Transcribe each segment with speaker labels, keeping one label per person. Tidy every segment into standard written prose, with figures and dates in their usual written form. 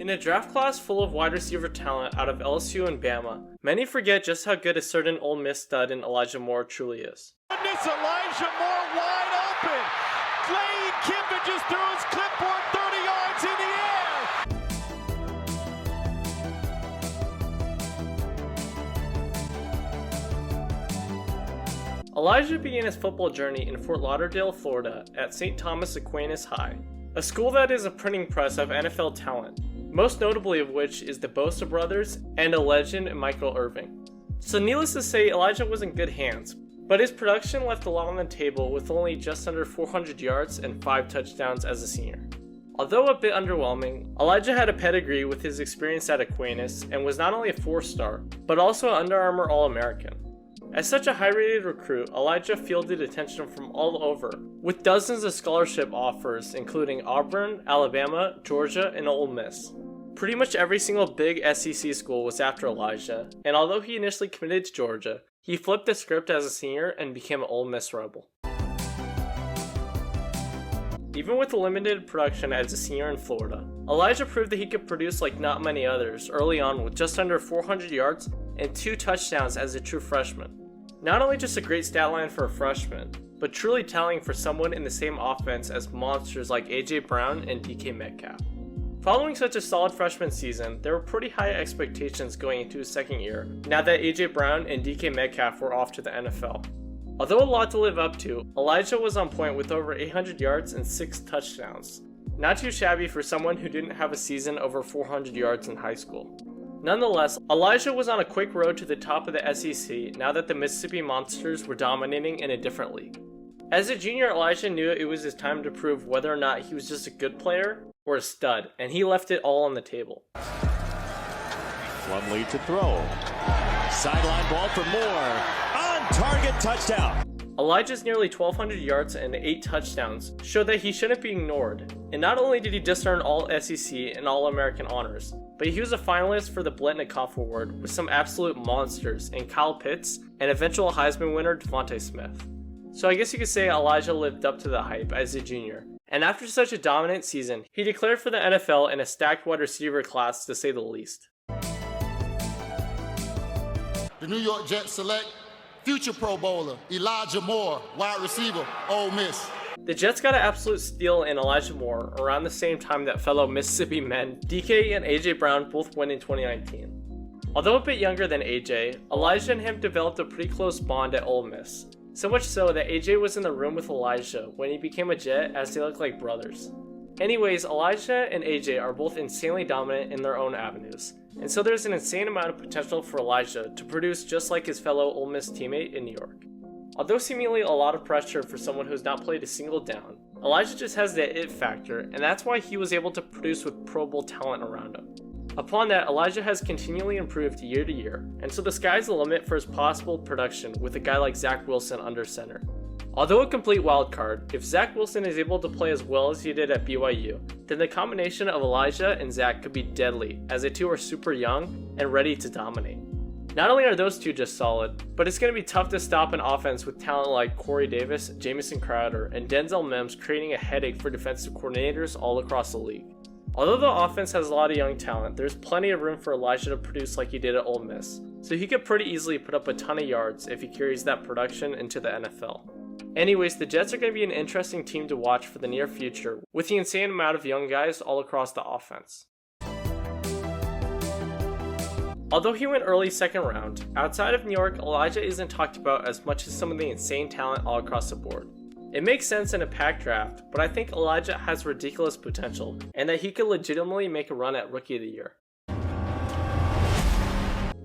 Speaker 1: In a draft class full of wide receiver talent out of LSU and Bama, many forget just how good a certain Ole Miss stud in Elijah Moore truly is.
Speaker 2: Goodness, Elijah Moore wide open. Lane Kiffin just threw his clipboard 30 yards in
Speaker 1: the air. Elijah began his football journey in Fort Lauderdale, Florida at St. Thomas Aquinas High, a school that is a printing press of NFL talent, most notably of which is the Bosa brothers and a legend Michael Irving. So needless to say, Elijah was in good hands, but his production left a lot on the table with only just under 400 yards and 5 touchdowns as a senior. Although a bit underwhelming, Elijah had a pedigree with his experience at Aquinas and was not only a 4-star, but also an Under Armour All-American. As such a high-rated recruit, Elijah fielded attention from all over, with dozens of scholarship offers including Auburn, Alabama, Georgia, and Ole Miss. Pretty much every single big SEC school was after Elijah, and although he initially committed to Georgia, he flipped the script as a senior and became an Ole Miss Rebel. Even with limited production as a senior in Florida, Elijah proved that he could produce like not many others early on with just under 400 yards and 2 touchdowns as a true freshman. Not only just a great stat line for a freshman, but truly telling for someone in the same offense as monsters like AJ Brown and DK Metcalf. Following such a solid freshman season, there were pretty high expectations going into his second year, now that AJ Brown and DK Metcalf were off to the NFL. Although a lot to live up to, Elijah was on point with over 800 yards and 6 touchdowns. Not too shabby for someone who didn't have a season over 400 yards in high school. Nonetheless, Elijah was on a quick road to the top of the SEC now that the Mississippi Monsters were dominating in a different league. As a junior, Elijah knew it was his time to prove whether or not he was just a good player or a stud, and he left it all on the table.
Speaker 2: Plumlee to throw. Sideline ball for Moore. On target, touchdown.
Speaker 1: Elijah's nearly 1,200 yards and 8 touchdowns showed that he shouldn't be ignored, and not only did he just earn all SEC and All-American honors, but he was a finalist for the Blitnikoff Award with some absolute monsters in Kyle Pitts and eventual Heisman winner Devontae Smith. So I guess you could say Elijah lived up to the hype as a junior, and after such a dominant season, he declared for the NFL in a stacked wide receiver class to say the least.
Speaker 3: The New York Jets select future Pro Bowler Elijah Moore, wide receiver, Ole Miss.
Speaker 1: The Jets got an absolute steal in Elijah Moore around the same time that fellow Mississippi men DK and AJ Brown both went in 2019. Although a bit younger than AJ, Elijah and him developed a pretty close bond at Ole Miss. So much so that AJ was in the room with Elijah when he became a Jet, as they look like brothers. Anyways, Elijah and AJ are both insanely dominant in their own avenues, and so there's an insane amount of potential for Elijah to produce just like his fellow Ole Miss teammate in New York. Although seemingly a lot of pressure for someone who's not played a single down, Elijah just has that it factor, and that's why he was able to produce with Pro Bowl talent around him. Upon that, Elijah has continually improved year to year, and so the sky's the limit for his possible production with a guy like Zach Wilson under center. Although a complete wildcard, if Zach Wilson is able to play as well as he did at BYU, then the combination of Elijah and Zach could be deadly, as the two are super young and ready to dominate. Not only are those two just solid, but it's going to be tough to stop an offense with talent like Corey Davis, Jamison Crowder, and Denzel Mims creating a headache for defensive coordinators all across the league. Although the offense has a lot of young talent, there's plenty of room for Elijah to produce like he did at Ole Miss, so he could pretty easily put up a ton of yards if he carries that production into the NFL. Anyways, the Jets are going to be an interesting team to watch for the near future, with the insane amount of young guys all across the offense. Although he went early second round, outside of New York, Elijah isn't talked about as much as some of the insane talent all across the board. It makes sense in a packed draft, but I think Elijah has ridiculous potential, and that he could legitimately make a run at Rookie of the Year.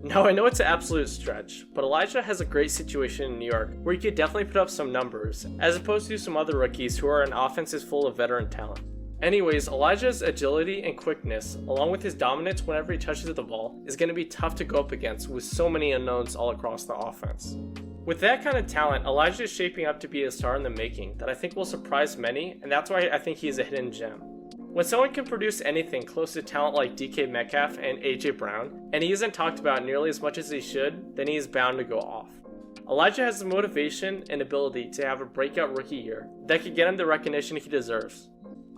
Speaker 1: Now I know it's an absolute stretch, but Elijah has a great situation in New York where he could definitely put up some numbers, as opposed to some other rookies who are in offenses full of veteran talent. Anyways, Elijah's agility and quickness, along with his dominance whenever he touches the ball, is going to be tough to go up against with so many unknowns all across the offense. With that kind of talent, Elijah is shaping up to be a star in the making that I think will surprise many, and that's why I think he's a hidden gem. When someone can produce anything close to talent like DK Metcalf and AJ Brown, and he isn't talked about nearly as much as he should, then he is bound to go off. Elijah has the motivation and ability to have a breakout rookie year that could get him the recognition he deserves.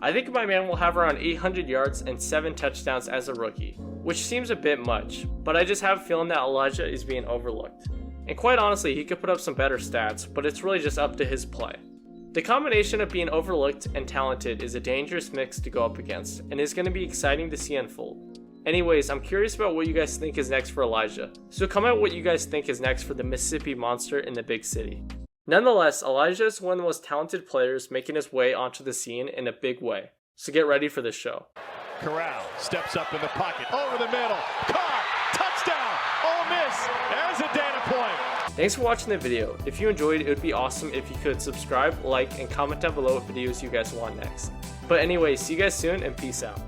Speaker 1: I think my man will have around 800 yards and 7 touchdowns as a rookie, which seems a bit much, but I just have a feeling that Elijah is being overlooked. And quite honestly, he could put up some better stats, but it's really just up to his play. The combination of being overlooked and talented is a dangerous mix to go up against, and is going to be exciting to see unfold. Anyways, I'm curious about what you guys think is next for Elijah, so comment what you guys think is next for the Mississippi monster in the big city. Nonetheless, Elijah is one of the most talented players making his way onto the scene in a big way, so get ready for this show.
Speaker 2: Corral steps up in the pocket, over the middle, caught, touchdown, Ole Miss, there's a data point.
Speaker 1: Thanks for watching the video. If you enjoyed, it would be awesome if you could subscribe, like, and comment down below what videos you guys want next. But anyway, see you guys soon and peace out.